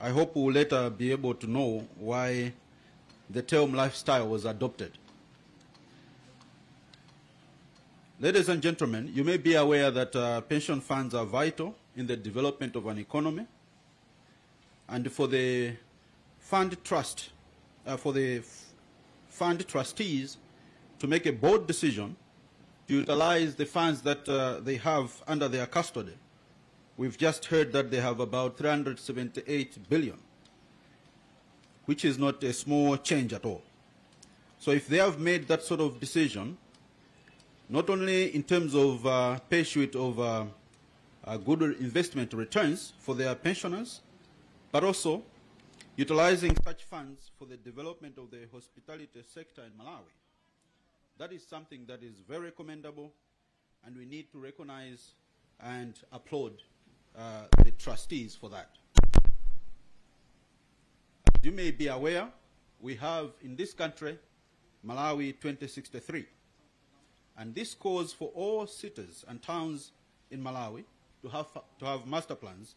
I hope we'll later be able to know why the term lifestyle was adopted. Ladies and gentlemen, you may be aware that pension funds are vital in the development of an economy, and for the fund trustees to make a bold decision to utilize the funds that they have under their custody. We've just heard that they have about 378 billion, which is not a small change at all. So if they have made that sort of decision, not only in terms of pursuit of good investment returns for their pensioners, but also utilizing such funds for the development of the hospitality sector in Malawi. That is something that is very commendable, and we need to recognize and applaud the trustees for that. As you may be aware, we have in this country Malawi 2063. And this calls for all cities and towns in Malawi to have master plans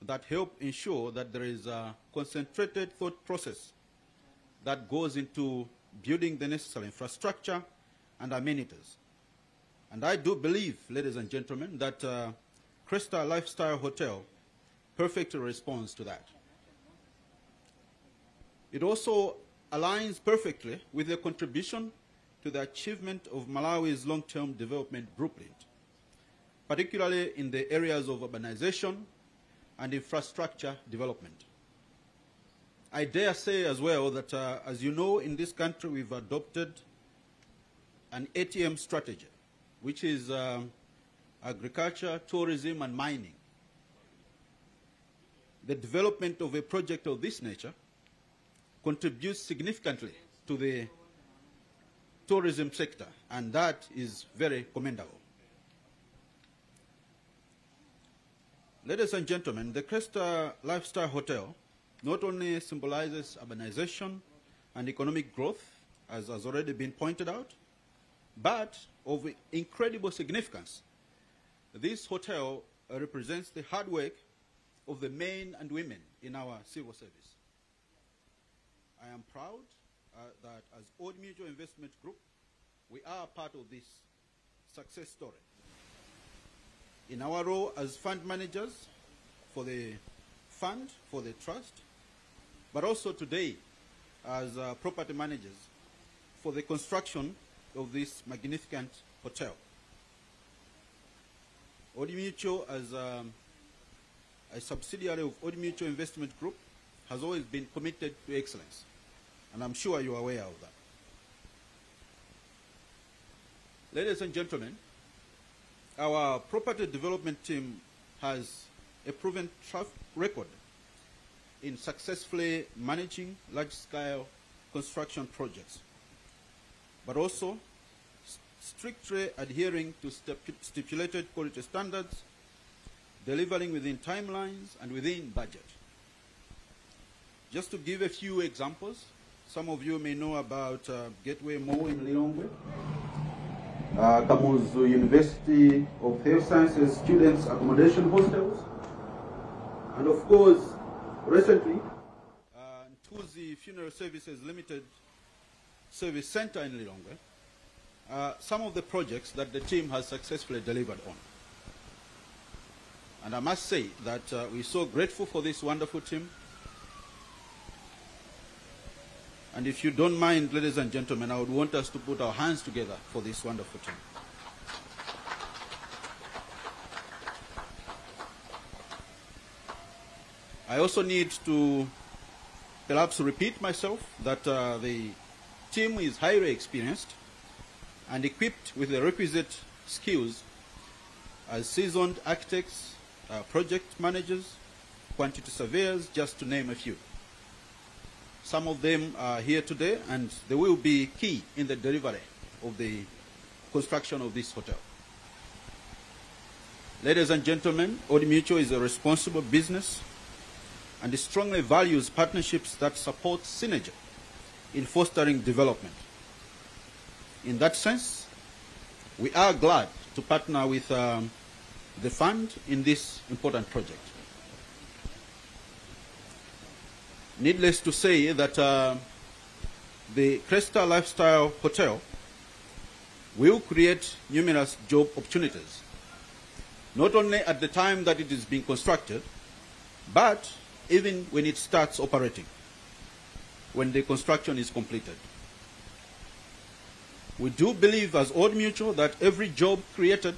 that help ensure that there is a concentrated thought process that goes into building the necessary infrastructure and amenities. And I do believe, ladies and gentlemen, that Cresta Lifestyle Hotel perfectly responds to that. It also aligns perfectly with the contribution to the achievement of Malawi's long-term development blueprint, particularly in the areas of urbanization and infrastructure development. I dare say as well that, as you know, in this country we've adopted an ATM strategy, which is agriculture, tourism, and mining. The development of a project of this nature contributes significantly to the tourism sector, and that is very commendable. Ladies and gentlemen, the Cresta Lifestyle Hotel not only symbolizes urbanization and economic growth, as has already been pointed out, but of incredible significance. This hotel represents the hard work of the men and women in our civil service. I am proud that as Old Mutual Investment Group, we are part of this success story. In our role as fund managers for the fund, for the trust, but also today as property managers for the construction of this magnificent hotel. Old Mutual, as a subsidiary of Old Mutual Investment Group, has always been committed to excellence, and I'm sure you're aware of that. Ladies and gentlemen, our property development team has a proven track record in successfully managing large-scale construction projects, but also strictly adhering to stipulated quality standards, delivering within timelines and within budget. Just to give a few examples, some of you may know about Gateway Mall in Lilongwe, Kamuzu University of Health Sciences Students Accommodation Hostels, and of course, recently, Ntuzi Funeral Services Limited Service Center in Lilongwe, some of the projects that the team has successfully delivered on. And I must say that we're so grateful for this wonderful team. And if you don't mind, ladies and gentlemen, I would want us to put our hands together for this wonderful team. I also need to perhaps repeat myself that the team is highly experienced and equipped with the requisite skills as seasoned architects, project managers, quantity surveyors, just to name a few. Some of them are here today, and they will be key in the delivery of the construction of this hotel. Ladies and gentlemen, Old Mutual is a responsible business, and it strongly values partnerships that support synergy in fostering development. In that sense, we are glad to partner with the fund in this important project. Needless to say that the Cresta Lifestyle Hotel will create numerous job opportunities, not only at the time that it is being constructed, but even when it starts operating, when the construction is completed. We do believe as Old Mutual that every job created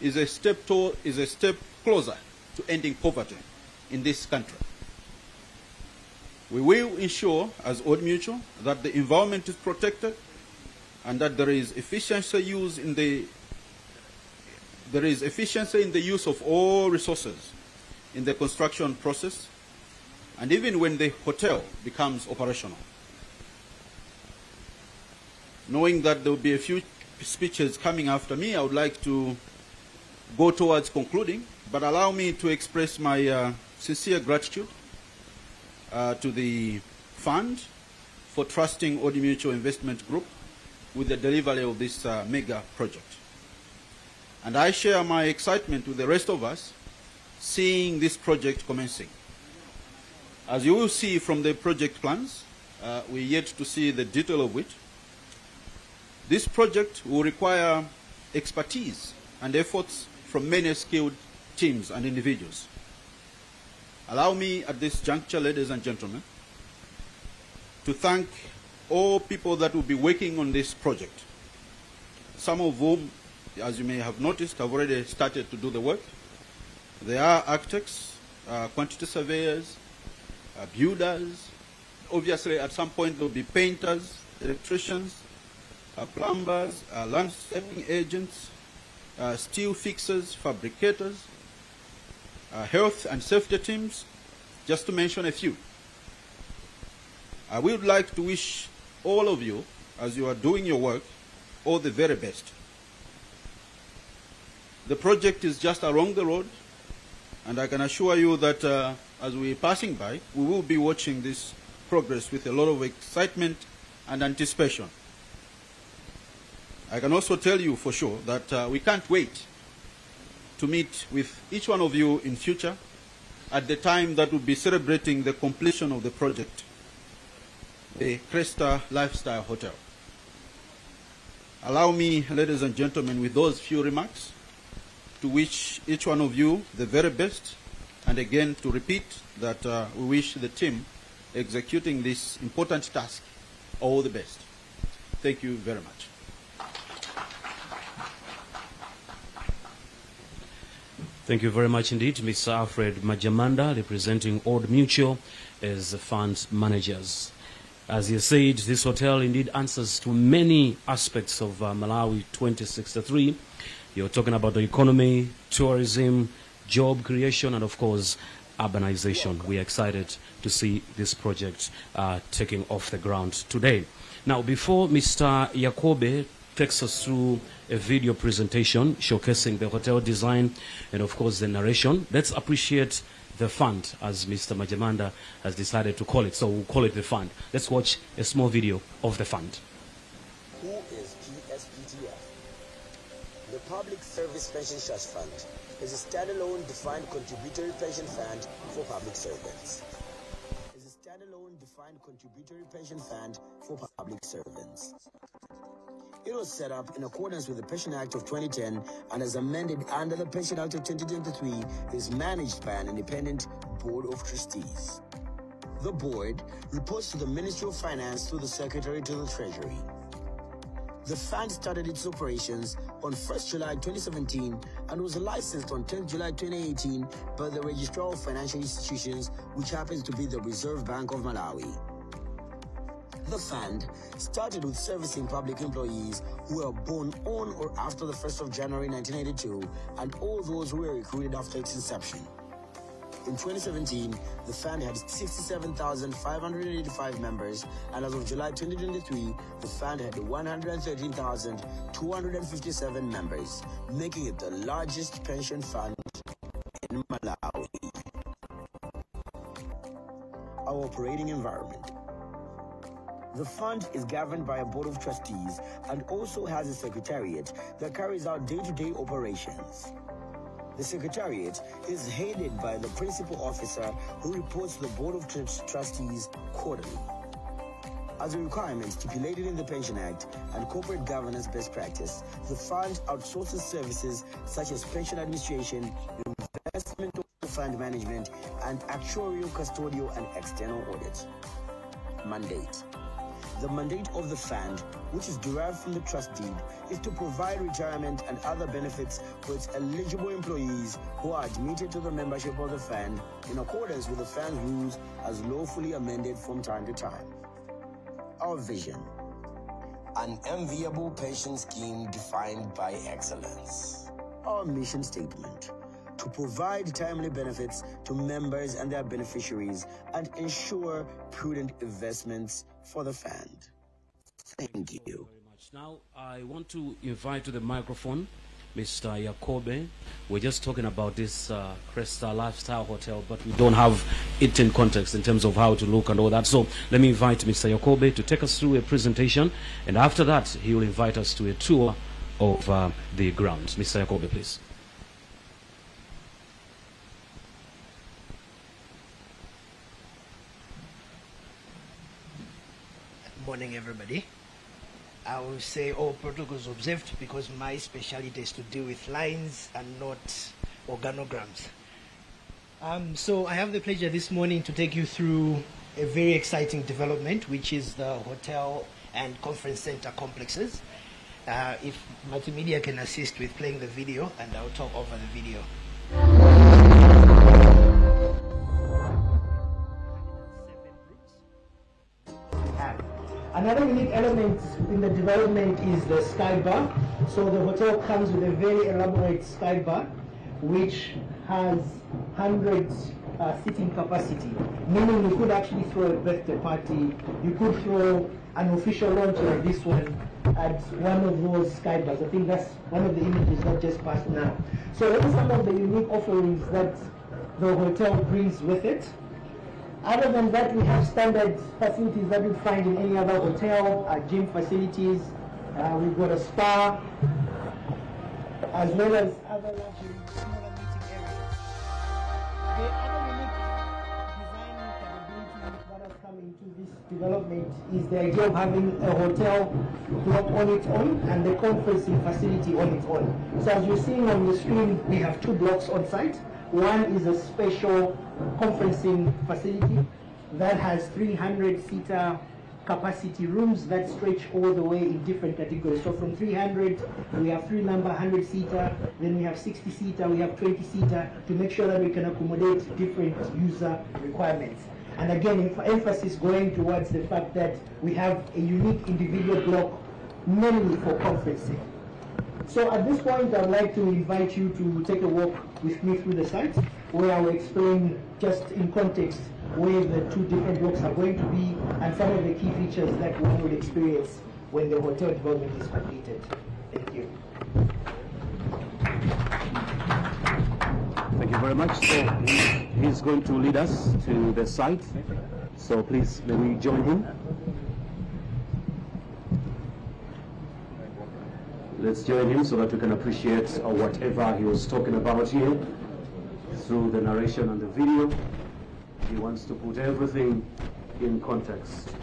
is a step closer to ending poverty in this country. We will ensure as Old Mutual that the environment is protected and that there is efficiency in the use of all resources in the construction process, and even when the hotel becomes operational. Knowing that there will be a few speeches coming after me, I would like to go towards concluding, but allow me to express my sincere gratitude to the fund for trusting Old Mutual Investment Group with the delivery of this mega project. And I share my excitement with the rest of us seeing this project commencing. As you will see from the project plans, we're yet to see the detail of it. This project will require expertise and efforts from many skilled teams and individuals. Allow me at this juncture, ladies and gentlemen, to thank all people that will be working on this project, some of whom, as you may have noticed, have already started to do the work. There are architects, quantity surveyors, builders. Obviously, at some point, there will be painters, electricians, plumbers, landscaping agents, steel fixers, fabricators, health and safety teams, just to mention a few. I would like to wish all of you, as you are doing your work, all the very best. The project is just along the road, and I can assure you that as we're passing by, we will be watching this progress with a lot of excitement and anticipation. I can also tell you for sure that we can't wait to meet with each one of you in future at the time that we'll be celebrating the completion of the project, the Cresta Lifestyle Hotel. Allow me, ladies and gentlemen, with those few remarks, to wish each one of you the very best, and again to repeat that we wish the team executing this important task all the best. Thank you very much. Thank you very much indeed, Mr. Alfred Majamanda, representing Old Mutual as the fund managers. As you said, this hotel indeed answers to many aspects of Malawi 2063. You're talking about the economy, tourism, job creation, and of course, urbanization. We are excited to see this project taking off the ground today. Now, before Mr. Yakobe takes us through a video presentation showcasing the hotel design and of course the narration, let's appreciate the fund, as Mr. Majamanda has decided to call it. So we'll call it the fund. Let's watch a small video of the fund. Who is PSPTF? The Public Service Pension Trust Fund is a standalone defined contributory pension fund for public servants. It was set up in accordance with the Pension Act of 2010 and as amended under the Pension Act of 2023 is managed by an independent Board of Trustees. The board reports to the Ministry of Finance through the Secretary to the Treasury. The fund started its operations on 1st July 2017 and was licensed on 10th July 2018 by the Registrar of Financial Institutions, which happens to be the Reserve Bank of Malawi. The fund started with servicing public employees who were born on or after the 1st of January 1982 and all those who were recruited after its inception. In 2017, the fund had 67,585 members, and as of July 2023, the fund had 113,257 members, making it the largest pension fund in Malawi. Our operating environment. The fund is governed by a board of trustees and also has a secretariat that carries out day-to-day operations. The Secretariat is headed by the principal officer who reports to the Board of Trustees quarterly. As a requirement stipulated in the Pension Act and corporate governance best practice, the fund outsources services such as pension administration, investment fund management, and actuarial, custodial, and external audit. Mandate. The mandate of the fund, which is derived from the trust deed, is to provide retirement and other benefits for its eligible employees who are admitted to the membership of the fund in accordance with the fund's rules as lawfully amended from time to time. Our vision. An enviable pension scheme defined by excellence. Our mission statement. To provide timely benefits to members and their beneficiaries and ensure prudent investments for the fund. Thank you. Very much. Now, I want to invite to the microphone Mr. Yakobe. We're just talking about this Cresta Lifestyle Hotel, but we don't have it in context in terms of how to look and all that. So let me invite Mr. Yakobe to take us through a presentation, and after that, he will invite us to a tour of the grounds. Mr. Yakobe, please. Morning, everybody. I will say all protocols observed because my specialty is to deal with lines and not organograms. So I have the pleasure this morning to take you through a very exciting development, which is the hotel and conference center complexes. If multimedia can assist with playing the video, and I'll talk over the video. Another unique element in the development is the sky bar. So the hotel comes with a very elaborate sky bar, which has 100 seating capacity, meaning you could actually throw a birthday party, you could throw an official launch like this one at one of those sky bars. I think that's one of the images that just passed now. So those are some of the unique offerings that the hotel brings with it. Other than that, we have standard facilities that you'd find in any other hotel, gym facilities, we've got a spa, as well as other luxury smaller meeting areas. The other unique design capability that has come into this development is the idea of having a hotel block on its own and the conferencing facility on its own. So as you're seeing on the screen, we have two blocks on site. One is a special conferencing facility that has 300-seater capacity rooms that stretch all the way in different categories. So from 300, we have 3 number 100-seater, then we have 60-seater, we have 20-seater to make sure that we can accommodate different user requirements. And again, emphasis going towards the fact that we have a unique individual block mainly for conferencing. So at this point, I'd like to invite you to take a walk with me through the site, where I will explain just in context where the two different blocks are going to be and some of the key features that one will experience when the hotel development is completed. Thank you. Thank you very much. So he's going to lead us to the site. So please, may we join him? Let's join him so that we can appreciate whatever he was talking about here through the narration and the video. He wants to put everything in context.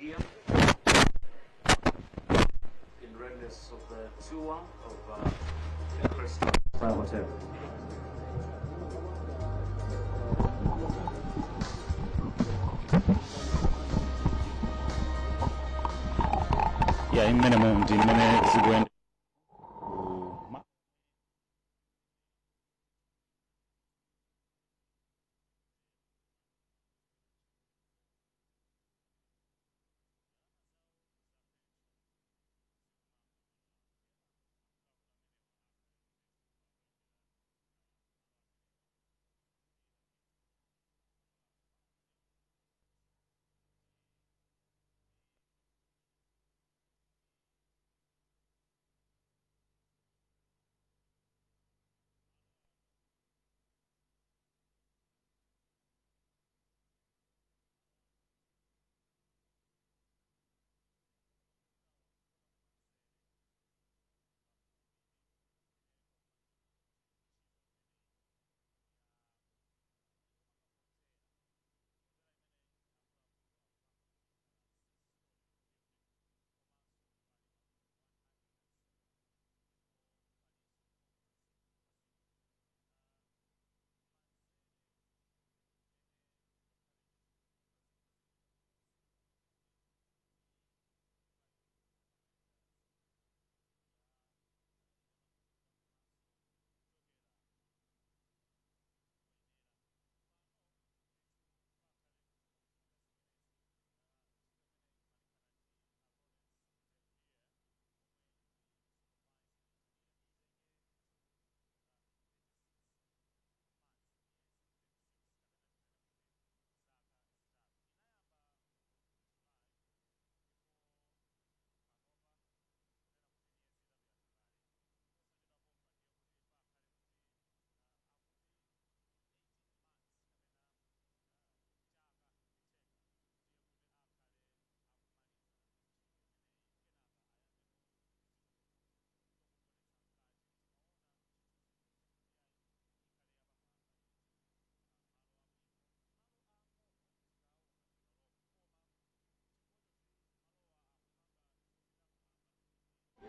Gear in readiness of the tour of the Cresta Hotel. Yeah, in minimum, zigwende.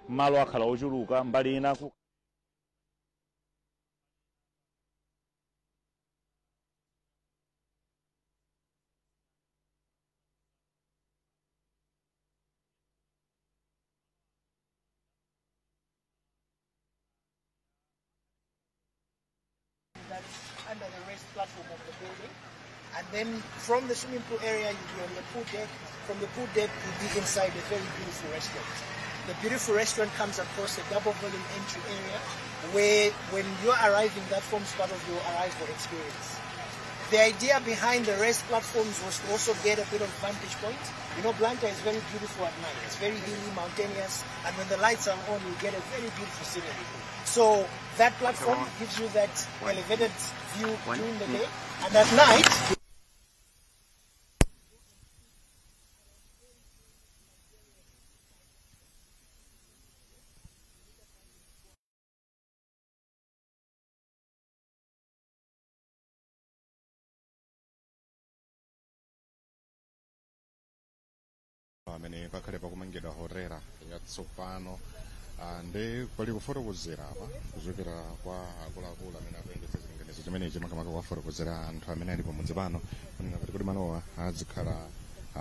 malo akhala ochuluka mbali ina that's under the rest platform of the building. And then from the swimming pool area, you'll be on the pool deck. From the pool deck, you'll be inside a very beautiful restaurant. The beautiful restaurant comes across a double volume entry area where when you're arriving, that forms part of your arrival experience. The idea behind the rest platforms was to also get a bit of vantage point. You know, Blantyre is very beautiful at night. It's very hilly, mountainous, and when the lights are on, you get a very beautiful scenery. So that platform gives you that elevated view during the day, and at night, amene pakhale pakumangidwa hotela yatsopano ndi pali kufotokozera apa kuchokera kwa akuluakulu amene akuyendetsa chilinganizo chimenechi makamaka kuwafotokozera anthu amene ali pamudzi pano kunena kuti malowa azikhala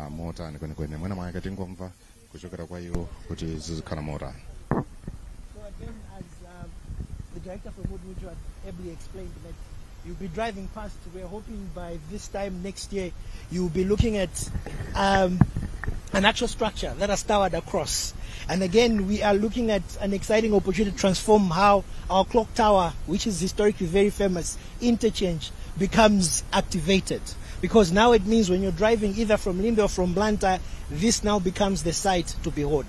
motani kwenikweni mwina mwake tingomva kuchokera kwa iwo kuti zizikhala motani. So again, as the director from Old Mutual had ably explained, that you'll be driving past. We're hoping by this time next year you'll be looking at an actual structure that is towered across. And again, we are looking at an exciting opportunity to transform how our clock tower, which is historically very famous, interchange, becomes activated. Because now it means when you're driving either from Limbe or from Blantyre, this now becomes the site to behold.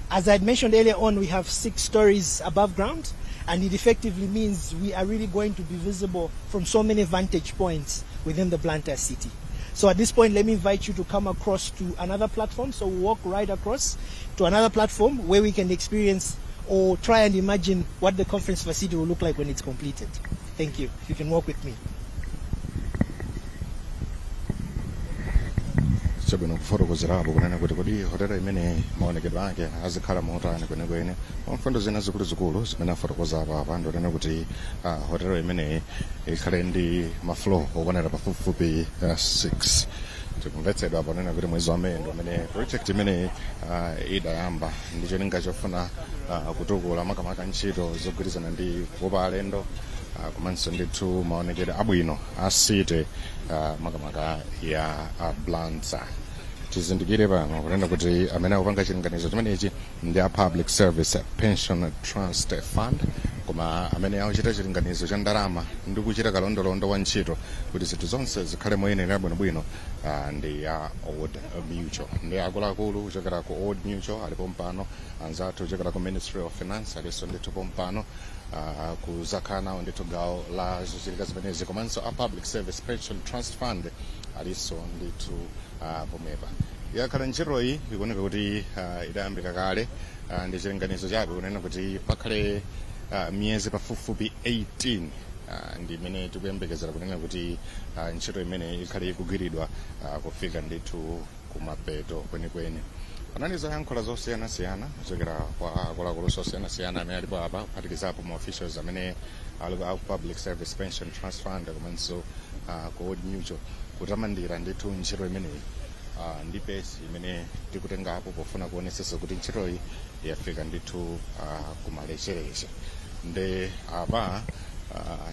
As I had mentioned earlier on, we have 6 stories above ground, and it effectively means we are really going to be visible from so many vantage points within the Blantyre city. So at this point, let me invite you to come across to another platform. So we'll walk right across to another platform where we can experience or try and imagine what the conference facility will look like when it's completed. Thank you. If you can walk with me. chabwino kufotokozerapo kunena kuti kodi hotela imene maonekedwe ake azikhala motani kwenikweni mfundo zina zikuluzikulu zimene afotokozapo apa ndionena kuti hotela imene ikhale ndi mafloor okwanira pafupifupi 6 tikumvetsedwa ponena kuti mwezi wa Mei amene project imene idayamba ndi cholinga chofuna kutukula makamaka ntchito zogwirizana ndi kukopa alendo komanso ndithu maonekedwe abwino a city makamaka ya Blantyre. Tizindikire pano kunena kuti amene akupanga chilinganizo chimenechi ndi a Public Service Pension Trust Fund, koma amene akuchita chilinganizo cha ndalama ndi kuchita kalondolondo wa ntchito kuti zinthu zonse zikhale moyenera bwinobwino ndi ya Old Mutual. Ndi akuluakulu kuchokera ku Old Mutual alipo mpano, anzathu kuchokera ku Ministry of Finance aliso ndithu pompano kuzakhala nawo ndithu gawo la zochitika zimenezi, komanso a Public Service Pension Trust Fund aliso ndithu pomwepa. Yakhala ntchitoyi ikuoneka kuti idayambika kale ndi chilinganizo chabe kunena kuti pakhale miyezi pafupifupi 18 ndi imene tikuyembekezera kunena kuti ntchito imene ikhale ikugwiridwa kufika ndithu kumapeto kwenikweni. Analizo yankhola zosiyanasiyana kuchokera kwa akuluakulu osiyanasiyana amene alipo apa kuphatikizapo ma officials amene ali ku Public Service Pension Trust Fund komanso ku Old Mutual kutamandira ndithu ntchito imeneyi ndi pesi imene tikutengapo pofuna kuonesesa kuti ntchitoyi yafika ndithu kumalechereche. Ndi apa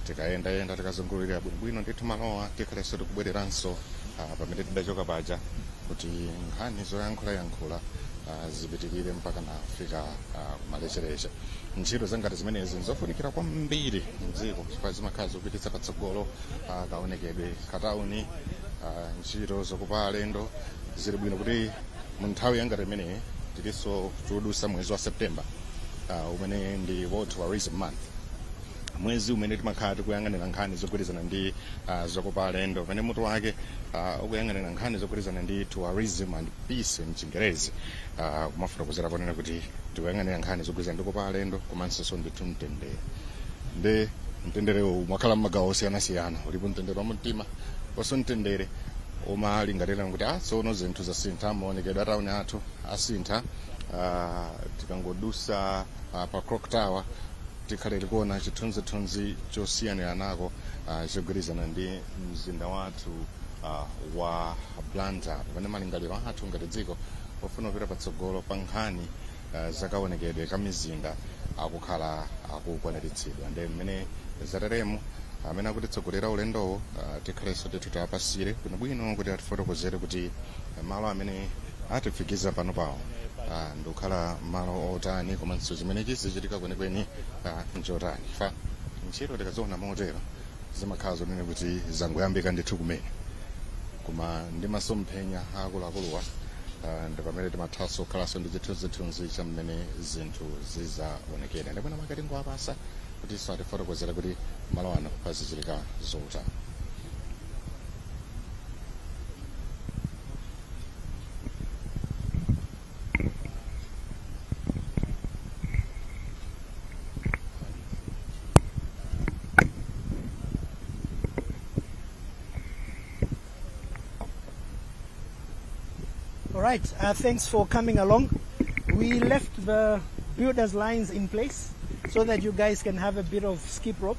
tikayendayenda tikazungulira bwinobwino ndithu malowa tikhalenso tikubwereranso pamene tidachoka paja kuti nkhani zoyankhulayankhula zipitirire mpaka nafika kumalechereche. Ntchito zangati zimenezi nzofunikira kwambiri mdziko chifukwa zimakhala zikupititsa patsogolo kaonekedwe katawuni, ntchito zokupa alendo. Zili bwino kuti mu nthawi yangati imeneyi tilinso tikudusa mwezi wa September umene ndi World Tourism Month, mwezi umene timakhala tikuyang'anira nkhani zogwirizana ndi zokupa alendo, pamene mutu wake ukuyang'anira nkhani zogwirizana ndi tourism and peace mchingerezi, kumafotokozera ponena kuti tikuyang'anira nkhani zogwirizana ndi kupa alendo komanso ndithu mtendere. Ndi mtenderewo mwakhala m'magawo osiyanasiyana, ulipo mtendere wa mumtima komanso mtendere umalingalira kuti tsono zinthu zasintha, maonekedwe a tawuni athu asintha, tikangodusa pa clock tower tikhale tikuona chithunzithunzi chosiyaniranako chogwirizana ndi mzinda wathu wa Blantyre pamene malingaliro athu ngati dziko ofuna kupita patsogolo pa nkhani zakaonekedwe ka mizinda akukhala akukwaniritsidwa ndi mmene zateremo amene akutitsogolera ulendowo tikhalenso titapasire bwinobwino kuti atifotokozere kuti malo amene atifikiza pano pawo ndikukhala malo otani komanso chimene chizichitika kwenikweni nchotani fa ntchito tikaziona motero zimakhala zonene kuti zangoyambika ndithu kumene koma ndi masomphenya akuluakuluwa ndi pamene timathanso kukhalanso ndi chithunzithunzi cha mmene zinthu zizaonekera ndipo namake tingowapasa kuti iso atifotokozera kuti malo ano pazichitika zotani. All right, thanks for coming along. We left the builders' lines in place so that you guys can have a bit of skip rope.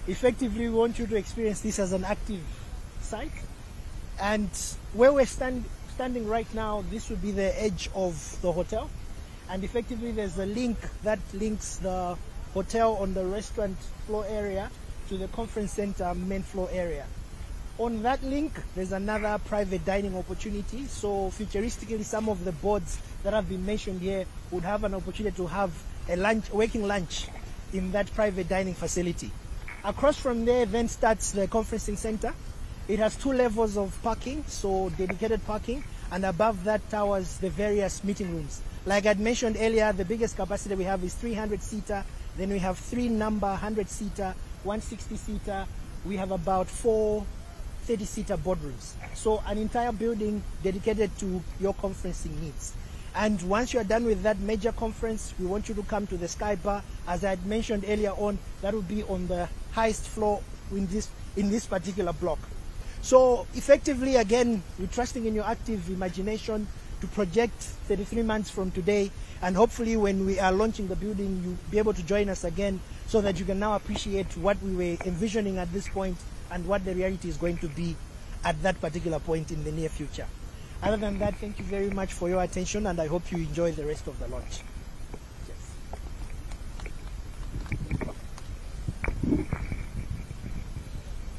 Effectively, we want you to experience this as an active site. And where we're standing right now, this would be the edge of the hotel. And effectively, there's a link that links the hotel on the restaurant floor area to the conference center main floor area. On that link, there's another private dining opportunity. So futuristically, some of the boards that have been mentioned here would have an opportunity to have a working lunch in that private dining facility. Across from there then starts the conferencing center. It has 2 levels of parking, so dedicated parking, and above that towers the various meeting rooms. Like I'd mentioned earlier, the biggest capacity we have is 300-seater. Then we have 3 number 100-seater, 160-seater. We have about 4 30-seater boardrooms. So an entire building dedicated to your conferencing needs. And once you're done with that major conference, we want you to come to the Sky Bar. As I had mentioned earlier on, that will be on the highest floor in this particular block. So effectively, again, we're trusting in your active imagination to project 33 months from today. And hopefully when we are launching the building, you'll be able to join us again so that you can now appreciate what we were envisioning at this point and what the reality is going to be at that particular point in the near future. Other than that, thank you very much for your attention, and I hope you enjoy the rest of the launch.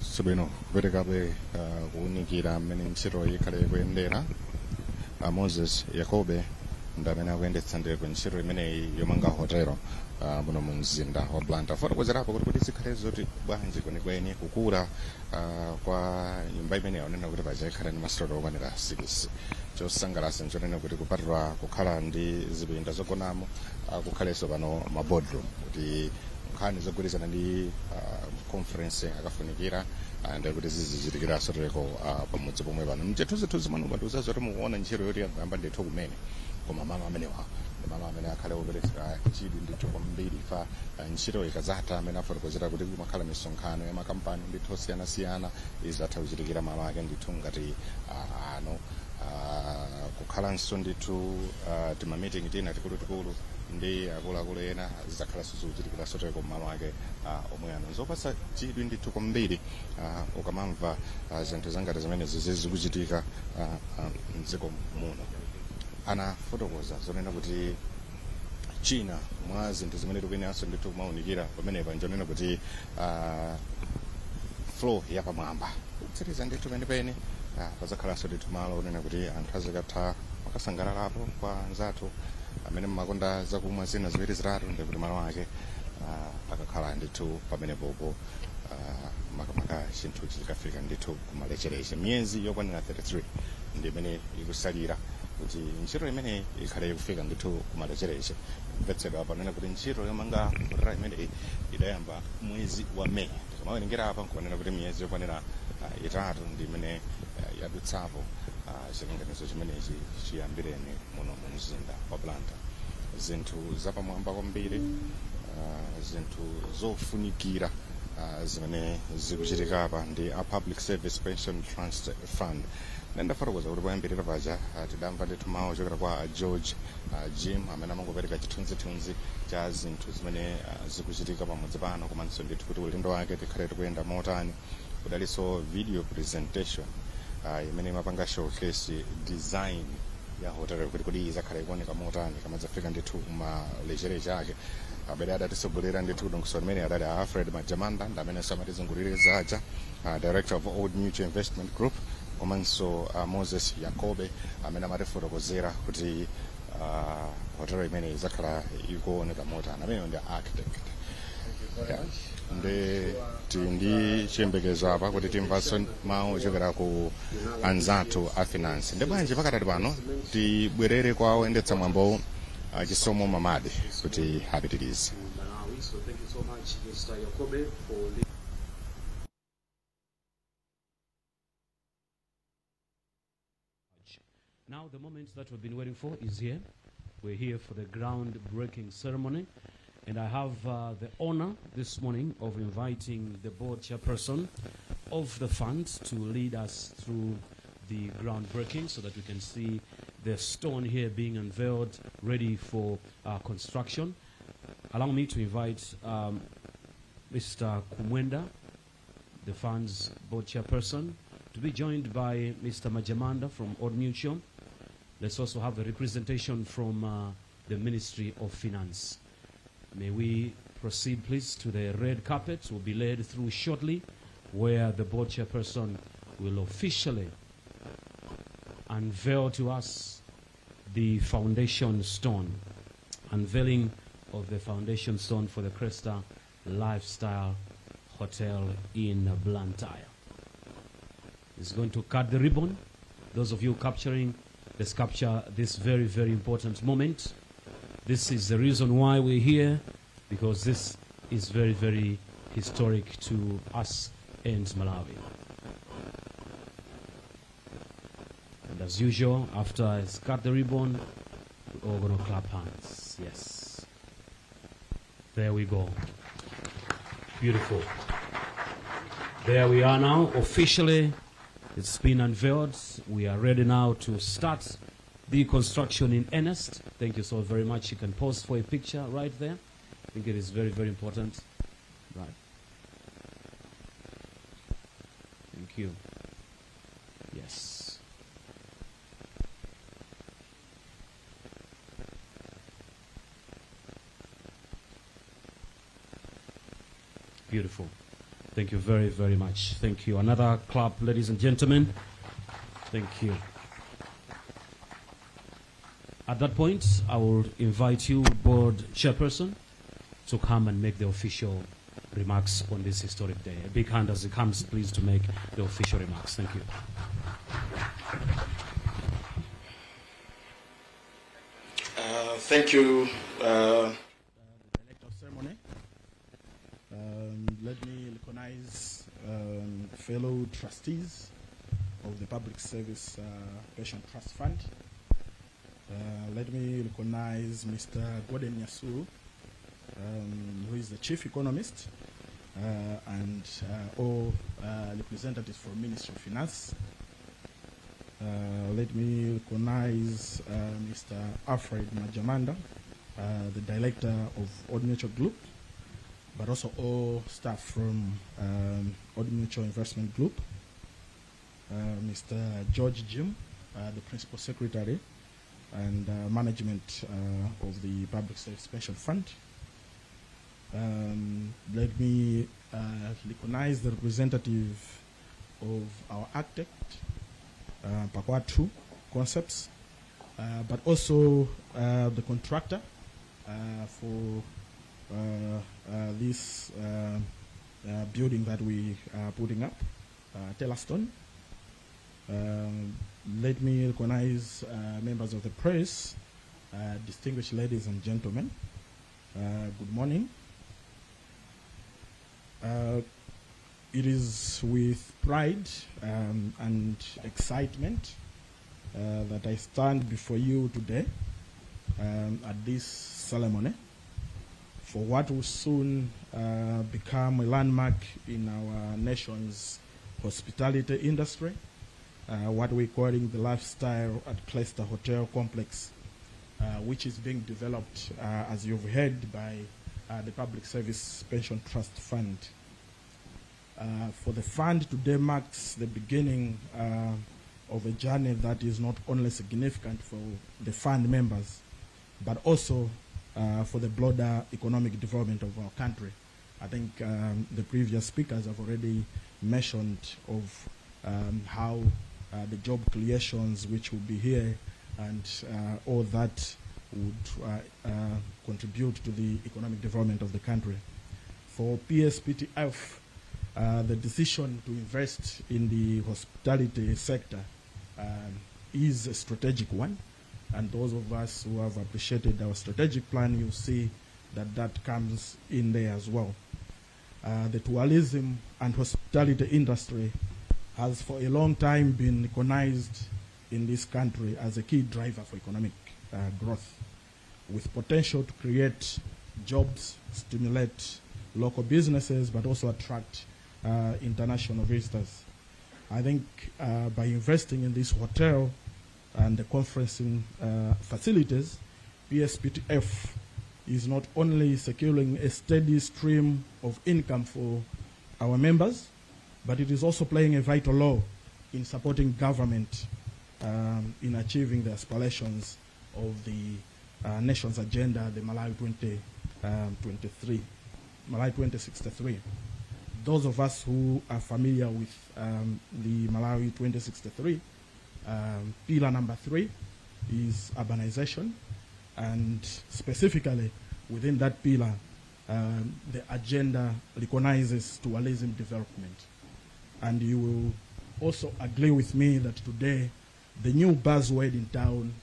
Subino kuperekabe kuunikira mmene ntchito ikhale kuyendera Moses Yakobe ndamene akuyendetsa ndeko ntchito imeneyi yomanga hotelo muno mu mzinda wa Blantyre. Fotokozerapo kuti zikhale zoti bwanji kwenikweni kukula kwa nyumba imeneyi onena kuti pachakhala ndi masitolo okwanira 6 chosangalatsa nchonena kuti kupatula kukhala ndi zipinda zogonamo kukhalenso pano ma boardroom kuti nkhani zogwirizana ndi conference akafunikira ndi kuti zizichitikira sotereko pamudzi pomwe pano mchithunzithunzi manu matuza zoti mukuona ntchito yoti yayamba ndithu kumene koma malo amenewa malo amene akhale opereka chidwi ndithu kwambiri fa ntchito ikazatha amene afotokozera kuti kumakhala misonkhano ya makampani ndithu osiyanasiyana izatha kuchitikira malo ake ndithu ngati ano kukhalanso ndithu tima meeting tina tikulutikulu ndi akuluakulu ena zizakhalanso zikuchitikira sotereko malo ake omwe ano zopatsa chidwi ndithu kwambiri ukamamva zinthu zangati zimene zikuchitika mdziko muno. Anafotokoza zonena kuti china mwa zinthu zimene tikuyeneranso ndithu kumaunikira pamenepa njonena kuti flow yapamwamba kutsiriza ndithu penipeni pazakhalanso ndithu malo onena kuti anthu azikatha makasangalalapo kwa anzathu amene mmakonda zakumwa zina ziwiri zitatu ndi kuti malo ake akakhala ndithu pamenepopo makamaka chinthu chikafika ndithu kumalechereche miyezi yokwanira 33 ndi imene ikusalira kuti ntchito imene ikhale kufika ndithu kumalechereche. Mvetsedwa panena kuti ntchito yomanga hotela imene idayamba mwezi wa Mei timawerengera apa nkuonera kuti miyezi yokwanira 3 ndi imene yadutsapo chilinganizo chimenechi chiyambireni muno mu mzinda wa Blantyre. Zinthu zapamwamba kwambiri zinthu zofunikira zimene zikuchitika apa ndi a Public Service Pension Trust Fund nendafotokoza kuti poyambirira paja tidamva ndithu mawu ochokera kwa George Jim amene amangopereka chithunzithunzi cha zinthu zimene zikuchitika pamudzi pano, komanso ndithu kuti ulendo wake tikhale tikuyenda motani. Kudalinso video presentation imene imapanga showcase design ya hotel kuti kodi izakhale ikuoneka motani kamadzafika ndithu malechereche ake. Abele adatisogolera ndithu dongoso limene adali Alfred Majamanda ndamene samatizungulire zaja director of Old Mutual Investment Group, komanso Moses Yakobe amene amatifotokozera kuti hotel imene izakhala ikuoneka motani, amene ndi architect. Ndi chiyembekezo apa kuti timvanso mawu ochokera ku anzathu a finance. Ndi bwanji pakatali pano tibwerere kwa oyendetsa mwambo Chisomo Mamadi kuti apitirize. So thank you so much, Mr. Yakobe, for now the moment that we've been waiting for is here. We're here for the groundbreaking ceremony, and I have the honor this morning of inviting the board chairperson of the fund to lead us through the groundbreaking so that we can see the stone here being unveiled, ready for construction. Allow me to invite Mr. Kumwenda, the fund's board chairperson, to be joined by Mr. Majamanda from Old Mutual. Let's also have a representation from the Ministry of Finance. May we proceed, please, to the red carpet. We'll be led through shortly, where the board chairperson will officially unveil to us the foundation stone, unveiling of the foundation stone for the Cresta Lifestyle Hotel in Blantyre. He's going to cut the ribbon. Those of you capturing, let's capture this very, very important moment. This is the reason why we're here, because this is very, very historic to us and Malawi. And as usual, after I cut the ribbon, we're all going to clap hands. Yes. There we go. Beautiful. There we are now, officially. It's been unveiled. We are ready now to start the construction in earnest. Thank you so very much. You can pause for a picture right there. I think it is very, very important. Right. Thank you. Yes. Beautiful. Thank you very, very much. Thank you. Another clap, ladies and gentlemen. Thank you. At that point, I will invite you, board chairperson, to come and make the official remarks on this historic day. A big hand as it comes, please, to make the official remarks. Thank you. Thank you, the director of ceremony. Let me recognize fellow trustees of the Public Service Pension Trust Fund. Let me recognize Mr. Gordon Nyasuru, who is the chief economist, and all representatives from Ministry of Finance. Let me recognize Mr. Alfred Majamanda, the director of Old Mutual Group, but also all staff from Old Mutual Investment Group. Mr. George Jim, the principal secretary and management of the Public Service Pension Fund. Let me recognize the representative of our architect, Pakwatu Concepts, but also the contractor for this building that we are putting up, Telastone. Let me recognize members of the press, distinguished ladies and gentlemen. Good morning. It is with pride and excitement that I stand before you today at this ceremony for what will soon become a landmark in our nation's hospitality industry, what we're calling the Lifestyle at Clayster Hotel Complex, which is being developed, as you've heard, by the Public Service Pension Trust Fund. For the fund, today marks the beginning of a journey that is not only significant for the fund members, but also for the broader economic development of our country. I think the previous speakers have already mentioned of how the job creations which will be here and all that would contribute to the economic development of the country. For PSPTF, the decision to invest in the hospitality sector is a strategic one, and those of us who have appreciated our strategic plan, you see that that comes in there as well. The tourism and hospitality industry has for a long time been recognized in this country as a key driver for economic growth, with potential to create jobs, stimulate local businesses, but also attract international visitors. I think by investing in this hotel and the conferencing facilities, PSPTF is not only securing a steady stream of income for our members, but it is also playing a vital role in supporting government in achieving the aspirations of the nation's agenda, the Malawi 2063. Those of us who are familiar with the Malawi 2063, pillar number 3 is urbanization, and specifically within that pillar, the agenda recognizes tourism development. And you will also agree with me that today, the new buzzword in town,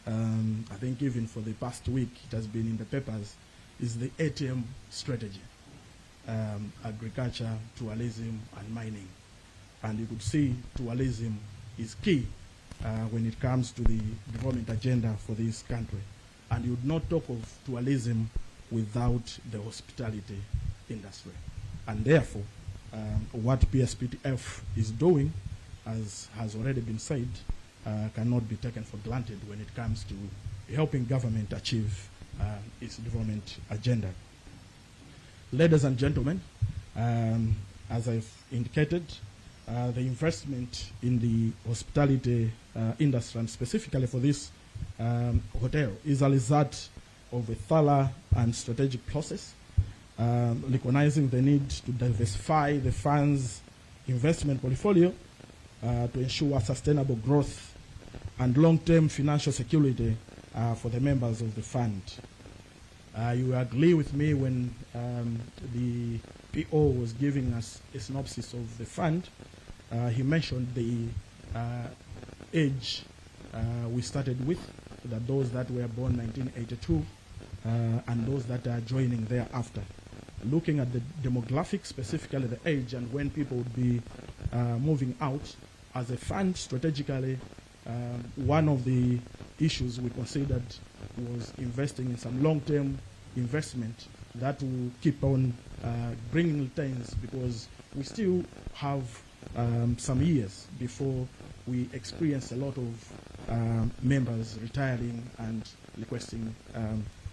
I think even for the past week, it has been in the papers, is the ATM strategy. Agriculture, tourism, and mining. And you could see tourism is key when it comes to the development agenda for this country. And you would not talk of tourism without the hospitality industry. And therefore, what PSPTF is doing, as has already been said, cannot be taken for granted when it comes to helping government achieve its development agenda. Ladies and gentlemen, as I've indicated, the investment in the hospitality industry, and specifically for this hotel, is a result of a thorough and strategic process, recognizing the need to diversify the fund's investment portfolio to ensure sustainable growth and long-term financial security for the members of the fund. You agree with me when the PO was giving us a synopsis of the fund. He mentioned the age we started with, that those that were born 1982 and those that are joining thereafter. Looking at the demographics, specifically the age and when people would be moving out, as a fund strategically, one of the issues we considered was investing in some long-term investment that will keep on bringing returns, because we still have some years before we experience a lot of members retiring and requesting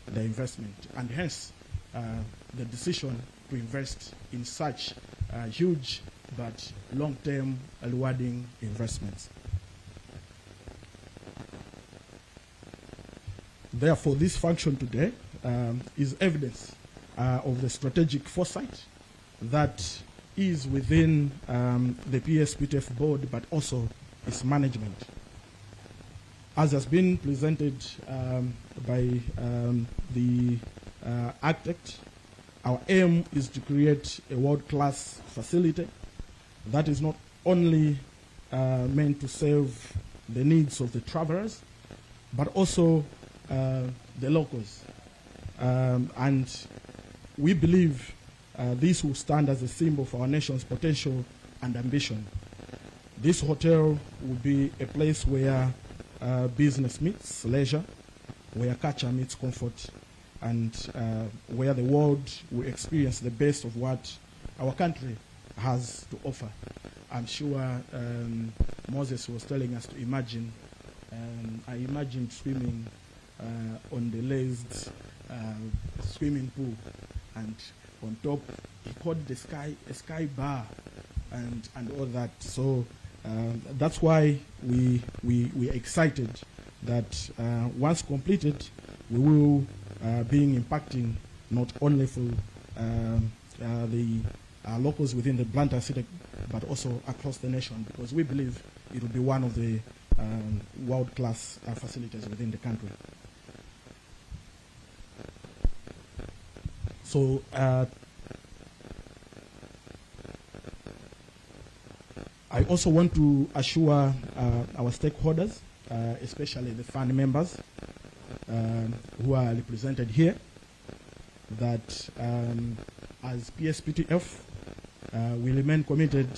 the investment. And hence, the decision to invest in such huge but long-term rewarding investments. Therefore, this function today is evidence of the strategic foresight that is within the PSPTF board, but also its management. As has been presented by the architect, our aim is to create a world-class facility that is not only meant to serve the needs of the travelers, but also the locals. And we believe this will stand as a symbol for our nation's potential and ambition. This hotel will be a place where business meets leisure, where culture meets comfort, and where the world will experience the best of what our country has to offer. I'm sure Moses was telling us to imagine. I imagined swimming on the glazed swimming pool, and on top he called the sky a sky bar, and all that. So that's why we're excited that once completed, we will be impacting not only for the locals within the Blantyre city, but also across the nation, because we believe it will be one of the world-class facilities within the country. So I also want to assure our stakeholders, especially the fund members who are represented here, that as PSPTF, we remain committed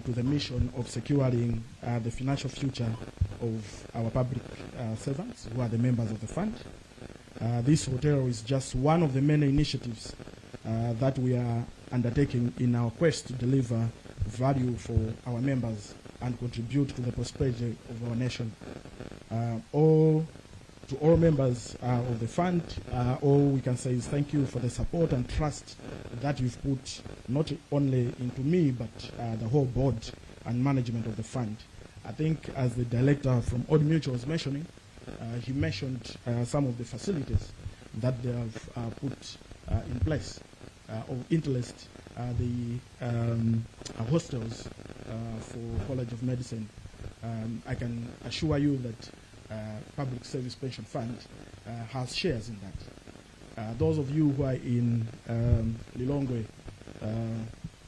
to the mission of securing the financial future of our public servants who are the members of the fund. This hotel is just one of the many initiatives that we are undertaking in our quest to deliver value for our members and contribute to the prosperity of our nation. To all members of the fund, all we can say is thank you for the support and trust that you've put not only into me, but the whole board and management of the fund. I think as the director from Old Mutual was mentioning, he mentioned some of the facilities that they have put in place of interest, the hostels for College of Medicine. I can assure you that Public Service Pension Fund has shares in that. Those of you who are in Lilongwe,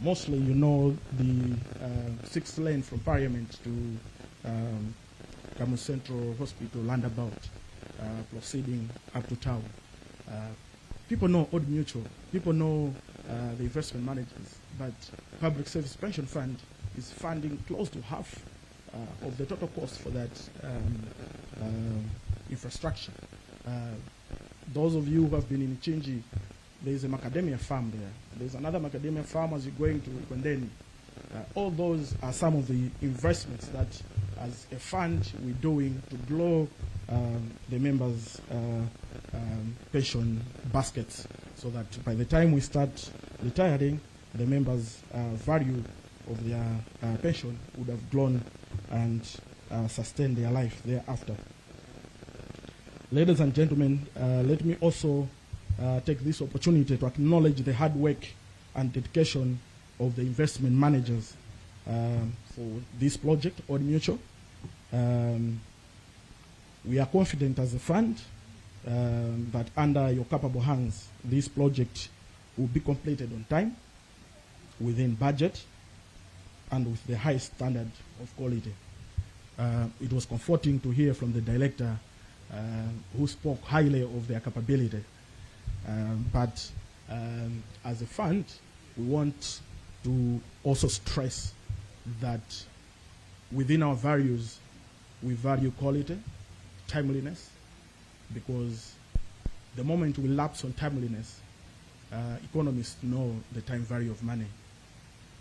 mostly you know the 6th lane from Parliament to Kamu Central Hospital roundabout, proceeding up to town. People know Old Mutual, people know the investment managers, but Public Service Pension Fund is funding close to half of the total cost for that infrastructure. Those of you who have been in Chinji, there is a macadamia farm there. There's another macadamia farm as you're going to Kondeni. All those are some of the investments that, as a fund, we're doing to grow the members' pension baskets, so that by the time we start retiring, the members' value of their pension would have grown and sustain their life thereafter. Ladies and gentlemen, let me also take this opportunity to acknowledge the hard work and dedication of the investment managers for this project, Old Mutual. We are confident as a fund that under your capable hands, this project will be completed on time, within budget, and with the highest standard of quality. It was comforting to hear from the director who spoke highly of their capability. But as a fund, we want to also stress that within our values, we value quality, timeliness, because the moment we lapse on timeliness, economists know the time value of money.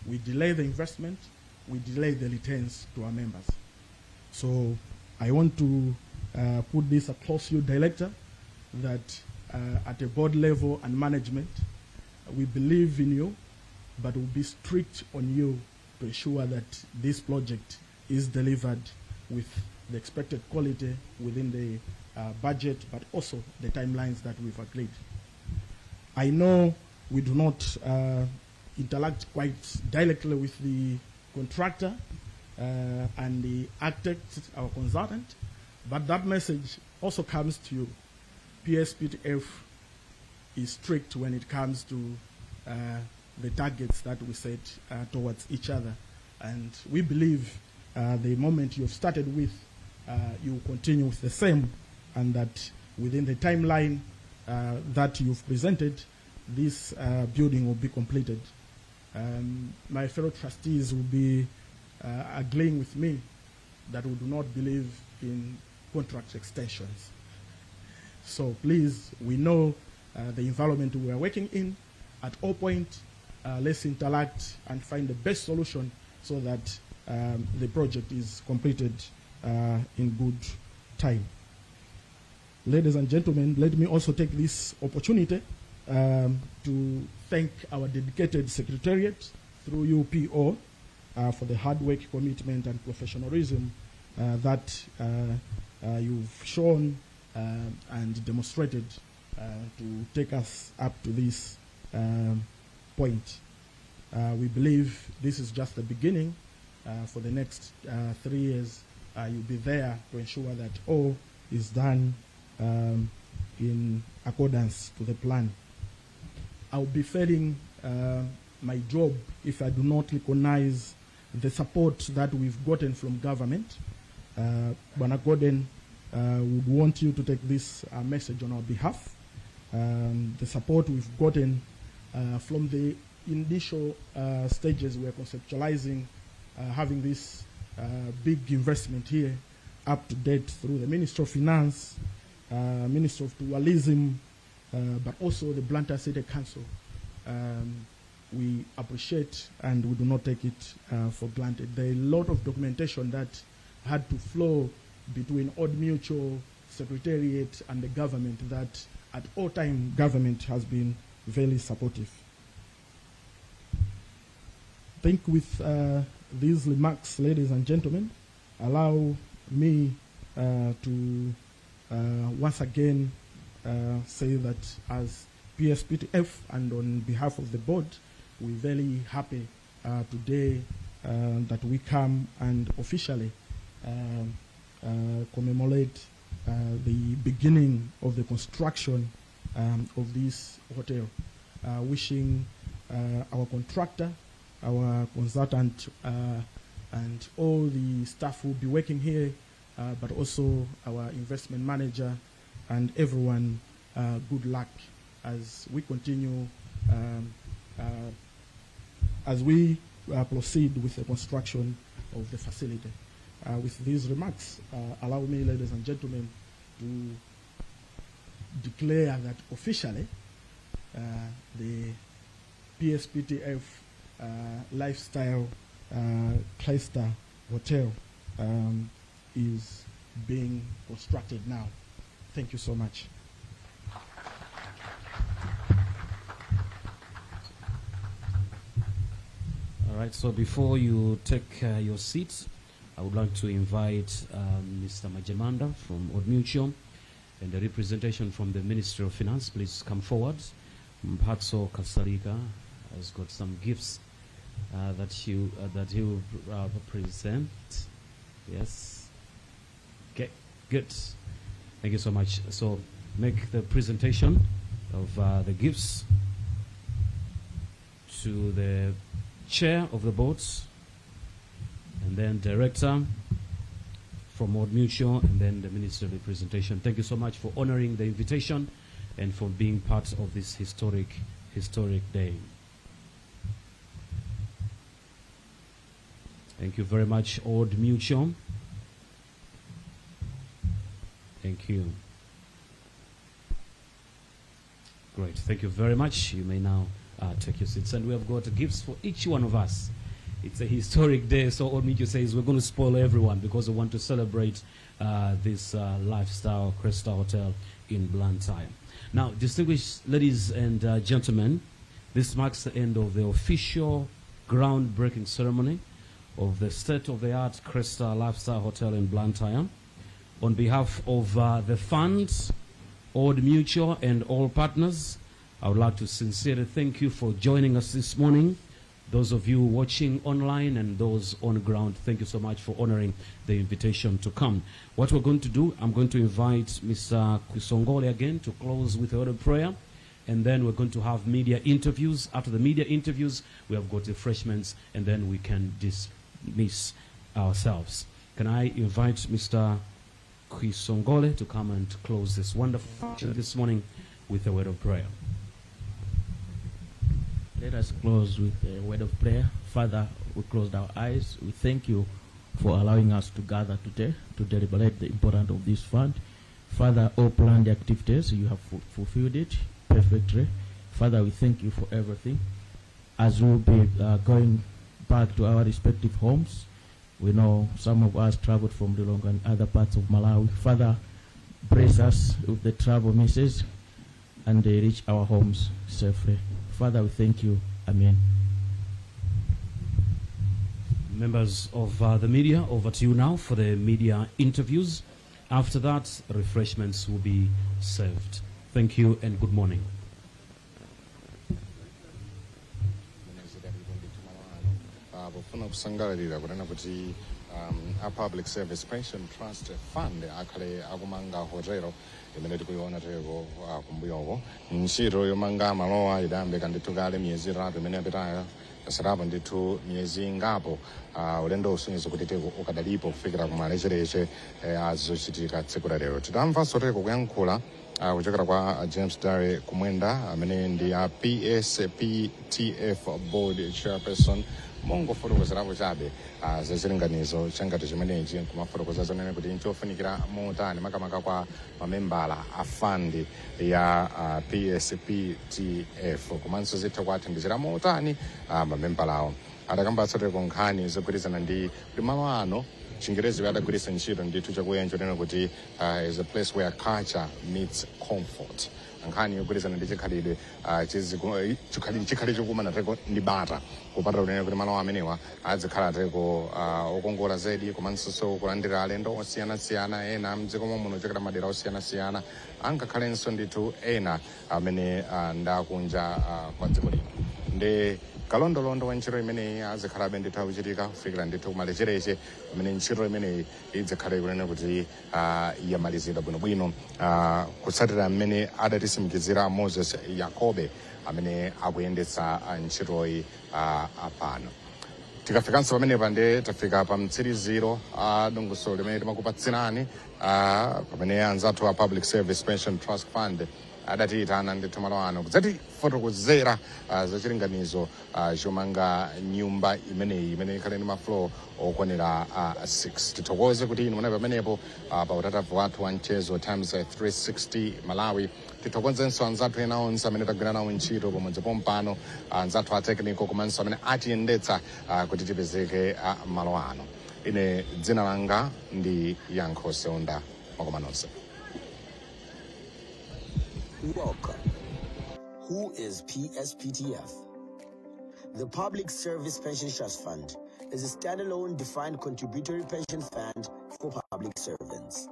We delay the investment, we delay the returns to our members. So I want to put this across you, Director, that at a board level and management, we believe in you, but we'll be strict on you to ensure that this project is delivered with the expected quality within the budget, but also the timelines that we've agreed. I know we do not interact quite directly with the contractor and the architect, our consultant, but that message also comes to you. PSPTF is strict when it comes to the targets that we set towards each other. And we believe the moment you've started with, you will continue with the same, and that within the timeline that you've presented, this building will be completed. My fellow trustees will be agreeing with me that we do not believe in contract extensions. So please, we know the environment we are working in. At all point, let's interact and find the best solution so that the project is completed in good time. Ladies and gentlemen, let me also take this opportunity to thank our dedicated secretariat through UPO for the hard work, commitment, and professionalism that you've shown and demonstrated to take us up to this point. We believe this is just the beginning. For the next 3 years, you'll be there to ensure that all is done in accordance to the plan. I'll be failing my job if I do not recognize the support that we've gotten from government. Bwana Gordon would want you to take this message on our behalf. The support we've gotten from the initial stages we are conceptualizing having this big investment here up to date through the Ministry of Finance, Ministry of Tourism, but also the Blantyre City Council. We appreciate and we do not take it for granted. There are a lot of documentation that had to flow between Old Mutual, Secretariat, and the government that at all time government has been very supportive. I think with these remarks, ladies and gentlemen, allow me to once again say that as PSPTF and on behalf of the board, we're very happy today that we come and officially commemorate the beginning of the construction of this hotel. Wishing our contractor, our consultant, and all the staff who will be working here, but also our investment manager and everyone, good luck as we continue, as we proceed with the construction of the facility. With these remarks, allow me, ladies and gentlemen, to declare that officially the PSPTF Lifestyle Cluster Hotel is being constructed now. Thank you so much. All right, so before you take your seats, I would like to invite Mr. Majamanda from Old Mutual and the representation from the Ministry of Finance. Please come forward. Mphatso Kasarika has got some gifts that he will present. Yes. Okay, good. Thank you so much. So make the presentation of the gifts to the chair of the board, and then director from Old Mutual, and then the Minister of Representation. Thank you so much for honoring the invitation and for being part of this historic day. Thank you very much, Old Mutual. Thank you. Great. Thank you very much. You may now take your seats. And we have got gifts for each one of us. It's a historic day, so Old Mutual says we're going to spoil everyone because we want to celebrate this Lifestyle Crystal Hotel in Blantyre. Now, distinguished ladies and gentlemen, this marks the end of the official groundbreaking ceremony of the state-of-the-art Crystal Lifestyle Hotel in Blantyre. On behalf of the fund, Old Mutual, and all partners, I would like to sincerely thank you for joining us this morning. Those of you watching online and those on ground, thank you so much for honoring the invitation to come. What we're going to do, I'm going to invite Mr. Kwisongole again to close with a word of prayer, and then we're going to have media interviews. After the media interviews, we have got refreshments, and then we can dismiss ourselves. Can I invite Mr. Kwisongole to come and close this wonderful function this morning with a word of prayer? Let us close with a word of prayer. Father, we closed our eyes. We thank you for allowing us to gather today to deliberate the importance of this fund. Father, all planned activities, you have fulfilled it perfectly. Father, we thank you for everything. As we'll be going back to our respective homes, We know some of us traveled from Lilongwe and other parts of Malawi. Father, bless us with the travel misses and they reach our homes safely. Father, we thank you. Amen. Members of the media, over to you now for the media interviews. After that, refreshments will be served. Thank you and good morning. Bufuna kusangalalira kunena kuti a public service pension trust fund akhale akumanga hotelo imene tikuiona teko kumbuyoko. Ntchito yomanga malowa idayambika ndithu kale miyezi itatu imene yapitayo yasalapo ndithu miyezi ingapo. Ulendo usonyeza kuti teko ukadalipo kufikira kumalechereche azochitika tsiku la lero. Tidamvanso teko kuyankhula kuchokera kwa James Dare Kumwenda amene ndi a PSPTF board chairperson. Mongo fotokozerapo chabe zachilinganizo changati chimenechi kumafotokoza zonene kuti nchofunikira motani makamaka kwa mamembala a fund ya PSPTF komanso zitha kuwathandizira motani mamembalawo. Adakambatsa teko nkhani zogwirizana ndi malo ano Chingerezi adagwiritsa ntchito ndithu chakuyenja nena kuti is a place where culture meets comfort. Nkhani yogwirizana ndi chikhalidwe chikhali chokumana teko ndi bata kupatula kunena kuti malo amenewa adzikhala teko okongola zedi komanso kulandira alendo osiyanasiyana ena mdziko muno ochokera madera osiyanasiyana angakhalenso ndithu ena amene ndakunja kwa dziko lino. Ndi kalondolondo wa ntchito imeneyi azikhalabe ndithu akuchitika kufikira ndithu kumalechereche amene ntchito imeneyi idzikhale kunena kuti yamalizidwa bwinobwino kutsatira mmene adatisimikiza Moses Yakobe amene akuyendetsa ntchitoyi apano. Tikafikanso pamenepa ndi tafika pa mtsiriziro dongosolo limene timakupatsirani pamene anzathu a Public Service Pension Trust Fund adatiyitana ndithu malo ano kudzati fotokozera zachilinganizo chomanga nyumba imeneyi imene ikhale ndi mafloor okwanira 6. Tithokoze kuti inu munayi pamenepo pa utatavu wathu wa mchezo times 360 Malawi. Tithokozenso anzathu ena onse amene tagwira nawo ntchito pomodzi pompano anzathu a technical komanso amene atiyendetsa kuti tipezeke malo ano. Ine dzina langa ndi Yankho Seunda makomanonse. Welcome. Who is PSPTF? The Public Service Pension Trust Fund is a standalone defined contributory pension fund for public servants.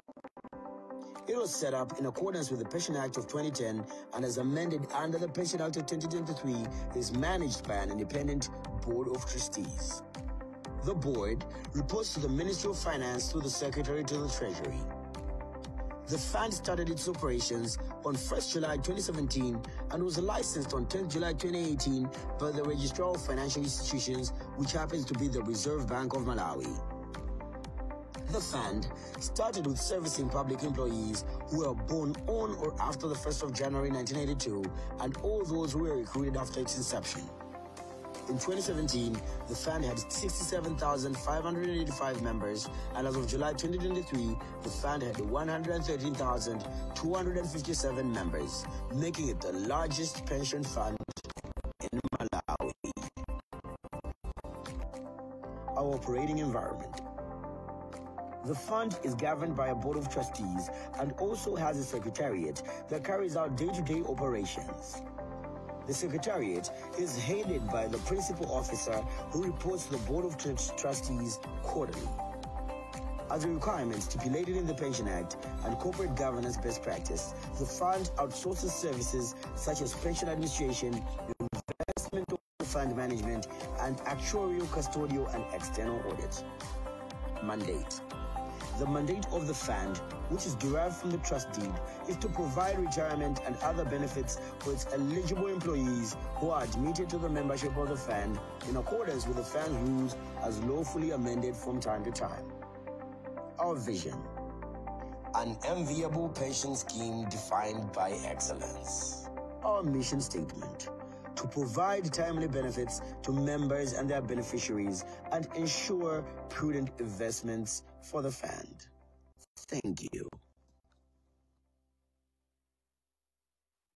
It was set up in accordance with the Pension Act of 2010 and as amended under the Pension Act of 2023 is managed by an independent board of trustees. The board reports to the Ministry of Finance through the Secretary to the Treasury. The fund started its operations on 1st July 2017 and was licensed on 10th July 2018 by the Registrar of Financial Institutions, which happens to be the Reserve Bank of Malawi. The fund started with servicing public employees who were born on or after the 1st of January 1982 and all those who were recruited after its inception. In 2017, the fund had 67,585 members, and as of July 2023, the fund had 113,257 members, making it the largest pension fund in Malawi. Our operating environment. The fund is governed by a board of trustees and also has a secretariat that carries out day-to-day operations. The Secretariat is headed by the Principal Officer who reports to the Board of Trustees quarterly. As a requirement stipulated in the Pension Act and corporate governance best practice, the fund outsources services such as pension administration, investment fund management, and actuarial, custodial, and external audit. Mandate. The mandate of the fund, which is derived from the trust deed, is to provide retirement and other benefits for its eligible employees who are admitted to the membership of the fund in accordance with the fund's rules as lawfully amended from time to time. Our vision. An enviable pension scheme defined by excellence. Our mission statement. To provide timely benefits to members and their beneficiaries and ensure prudent investments for the fund. Thank you.